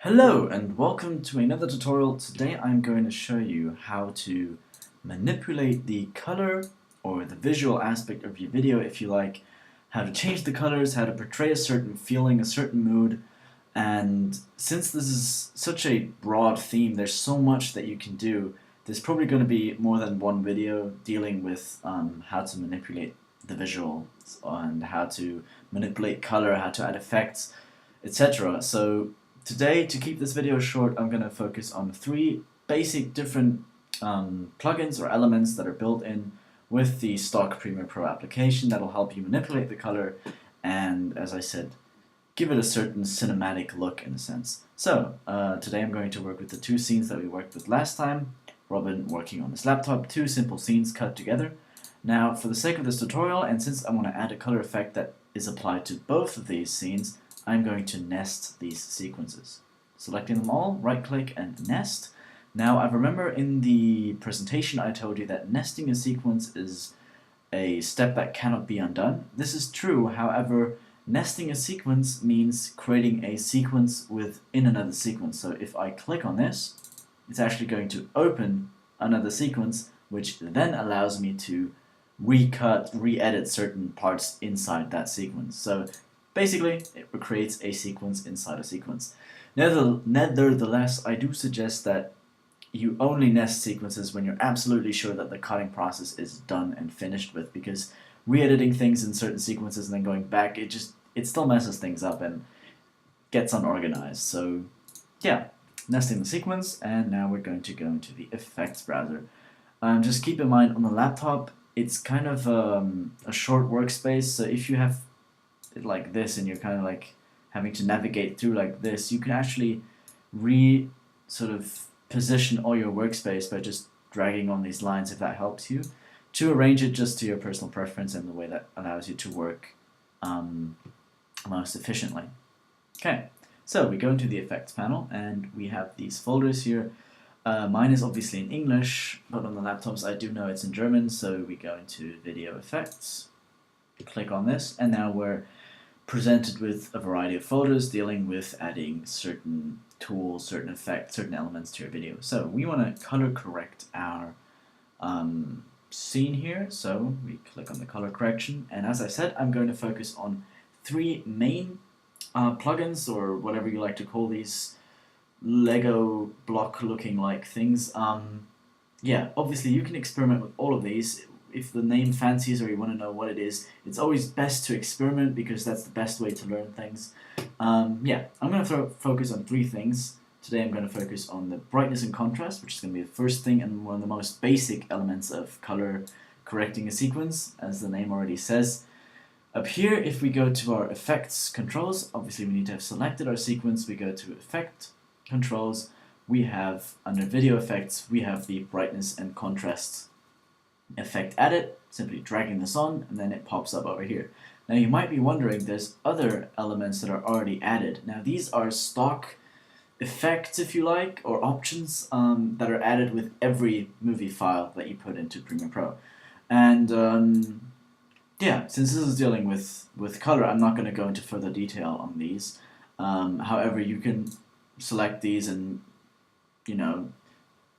Hello and welcome to another tutorial. Today I'm going to show you how to manipulate the color or the visual aspect of your video, if you like, how to change the colors, how to portray a certain feeling, a certain mood. And since this is such a broad theme, there's so much that you can do. There's probably going to be more than one video dealing with how to manipulate the visuals and how to manipulate color, how to add effects, etc. So today, to keep this video short, I'm going to focus on three basic different plugins or elements that are built in with the stock Premiere Pro application that'll help you manipulate the color and, as I said, give it a certain cinematic look in a sense. So, today I'm going to work with the two scenes that we worked with last time. Robin working on this laptop, two simple scenes cut together. Now, for the sake of this tutorial, and since I want to add a color effect that is applied to both of these scenes, I'm going to nest these sequences. Selecting them all, right-click and nest. Now, I remember in the presentation I told you that nesting a sequence is a step that cannot be undone. This is true, however, nesting a sequence means creating a sequence within another sequence. So if I click on this, it's actually going to open another sequence, which then allows me to recut, re-edit certain parts inside that sequence. So basically, it creates a sequence inside a sequence. Nevertheless, I do suggest that you only nest sequences when you're absolutely sure that the cutting process is done and finished with, because re-editing things in certain sequences and then going back, it still messes things up and gets unorganized. So yeah, nesting the sequence, and now we're going to go into the effects browser. Just keep in mind, on the laptop, it's kind of a short workspace, so if you have it like this and you're kind of like having to navigate through like this, you can actually sort of position all your workspace by just dragging on these lines, if that helps you, to arrange it just to your personal preference and the way that allows you to work most efficiently. Okay, so we go into the effects panel and we have these folders here. Mine is obviously in English, but on the laptops I do know it's in German, so we go into video effects, click on this, and now we're presented with a variety of folders dealing with adding certain tools, certain effects, certain elements to your video. So we want to color correct our scene here, so we click on the color correction, and as I said, I'm going to focus on three main plugins, or whatever you like to call these Lego block looking like things. Yeah, obviously you can experiment with all of these. If the name fancies or you want to know what it is, it's always best to experiment, because that's the best way to learn things. Yeah, I'm going to focus on three things. Today I'm going to focus on the brightness and contrast, which is going to be the first thing and one of the most basic elements of color correcting a sequence, as the name already says. Up here, if we go to our effects controls, obviously we need to have selected our sequence. We go to effect controls. We have, under video effects, we have the brightness and contrast effect added, simply dragging this on, and then it pops up over here. Now you might be wondering, there's other elements that are already added. Now these are stock effects, if you like, or options that are added with every movie file that you put into Premiere Pro. And yeah, since this is dealing with color, I'm not going to go into further detail on these. However, you can select these and, you know,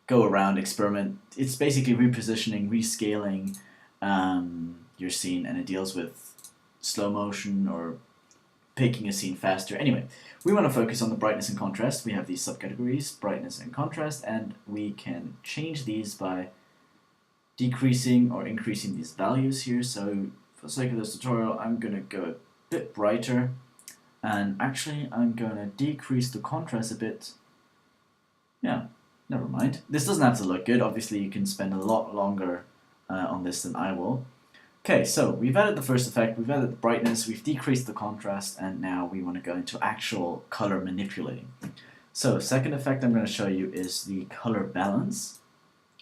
go around, experiment. It's basically repositioning, rescaling your scene, and it deals with slow motion or picking a scene faster. Anyway, we want to focus on the brightness and contrast. We have these subcategories, brightness and contrast, and we can change these by decreasing or increasing these values here. So for the sake of this tutorial, I'm going to go a bit brighter, and actually I'm going to decrease the contrast a bit. Yeah. Never mind. This doesn't have to look good. Obviously, you can spend a lot longer on this than I will. Okay, so we've added the first effect, we've added the brightness, we've decreased the contrast, and now we want to go into actual color manipulating. So, second effect I'm going to show you is the color balance.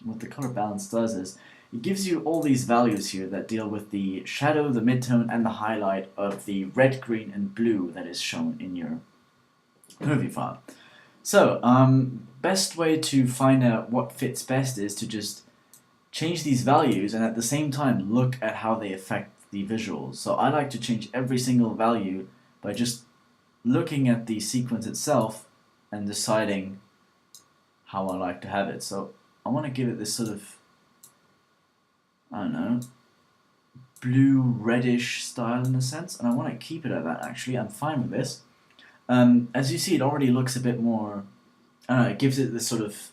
What the color balance does is it gives you all these values here that deal with the shadow, the midtone, and the highlight of the red, green, and blue that is shown in your movie file. So, best way to find out what fits best is to just change these values and at the same time look at how they affect the visuals. So I like to change every single value by just looking at the sequence itself and deciding how I like to have it. So I want to give it this sort of, I don't know, blue reddish style in a sense, and I want to keep it at that. Actually, I'm fine with this. As you see, it already looks a bit more, I don't know, it gives it this sort of,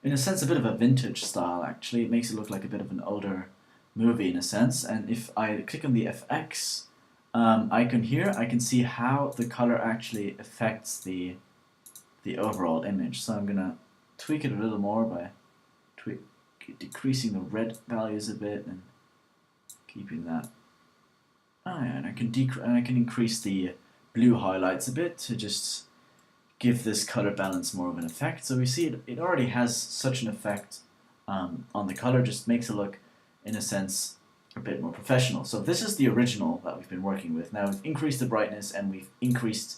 in a sense, a bit of a vintage style. Actually, it makes it look like a bit of an older movie in a sense. And if I click on the FX icon here, I can see how the color actually affects the overall image. So I'm gonna tweak it a little more by decreasing the red values a bit and keeping that. Oh yeah, and I can increase the blue highlights a bit to just give this color balance more of an effect. So we see it already has such an effect on the color, just makes it look, in a sense, a bit more professional. So this is the original that we've been working with. Now we've increased the brightness and we've increased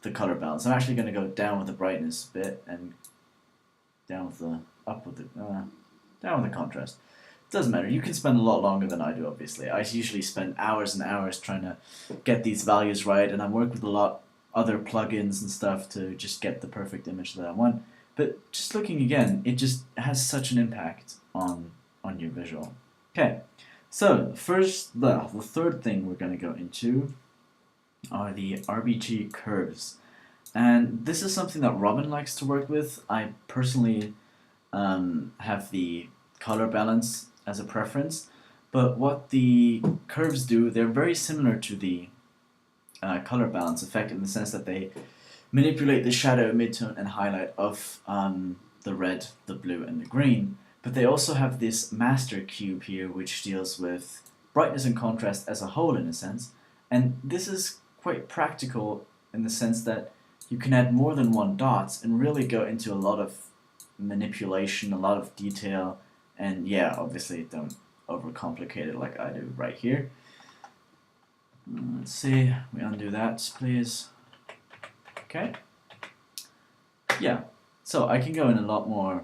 the color balance. I'm actually going to go down with the brightness a bit and down with the down with the contrast. Doesn't matter. You can spend a lot longer than I do, obviously. I usually spend hours and hours trying to get these values right, and I work with a lot other plugins and stuff to just get the perfect image that I want. But just looking again, it just has such an impact on your visual. Okay, so the third thing we're going to go into are the RGB curves. And this is something that Robin likes to work with. I personally have the color balance as a preference, but what the curves do, they're very similar to the color balance effect in the sense that they manipulate the shadow, midtone, and highlight of the red, the blue, and the green, but they also have this master cube here which deals with brightness and contrast as a whole in a sense, and this is quite practical in the sense that you can add more than one dot and really go into a lot of manipulation, a lot of detail, and yeah, obviously don't overcomplicate it like I do right here. Let's see, we undo that, please. Okay. Yeah, so I can go in a lot more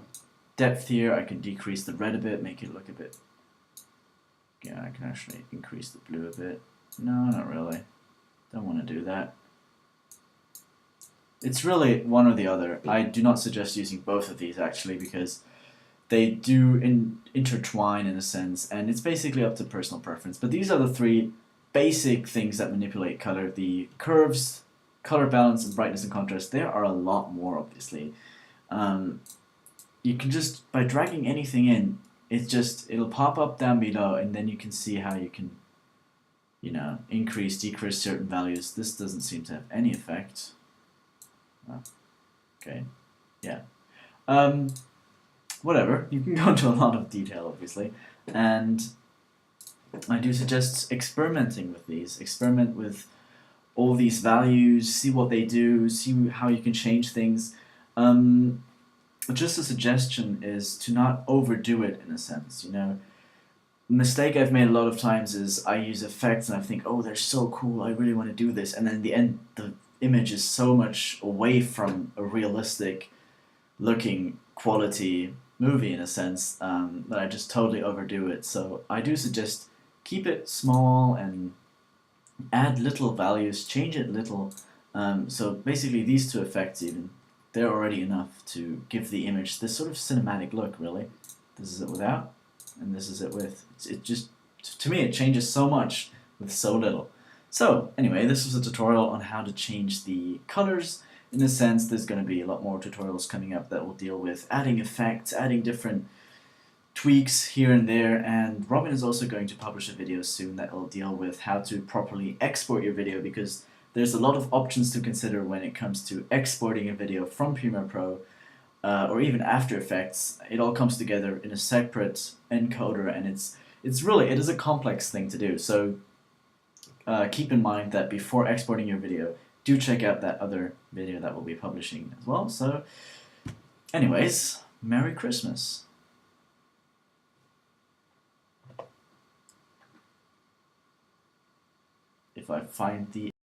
depth here. I can decrease the red a bit, make it look a bit. Yeah, I can actually increase the blue a bit. No, not really. Don't want to do that. It's really one or the other. I do not suggest using both of these actually because they do intertwine in a sense, and it's basically up to personal preference. But these are the three basic things that manipulate color: the curves, color balance, and brightness and contrast. There are a lot more, obviously. You can just, by dragging anything in, it'll pop up down below, and then you can see how you can, increase, decrease certain values. This doesn't seem to have any effect. Oh, okay, yeah. Whatever, you can go into a lot of detail, obviously, and I do suggest experimenting with these. Experiment with all these values, see what they do, see how you can change things. Just a suggestion is to not overdo it in a sense, The mistake I've made a lot of times is I use effects and I think, oh, they're so cool, I really want to do this, and then in the end, the image is so much away from a realistic looking quality movie in a sense that I just totally overdo it. So I do suggest keep it small and add little values, change it little. So basically these two effects even, they're already enough to give the image this sort of cinematic look, really. This is it without, and this is it with. It just, to me, it changes so much with so little. So anyway, this was a tutorial on how to change the colors. In a sense, there's going to be a lot more tutorials coming up that will deal with adding effects, adding different tweaks here and there, and Robin is also going to publish a video soon that will deal with how to properly export your video, because there's a lot of options to consider when it comes to exporting a video from Premiere Pro or even After Effects. It all comes together in a separate encoder, and it is a complex thing to do. So keep in mind that before exporting your video, do check out that other video that we'll be publishing as well. So anyways, Merry Christmas. If I find the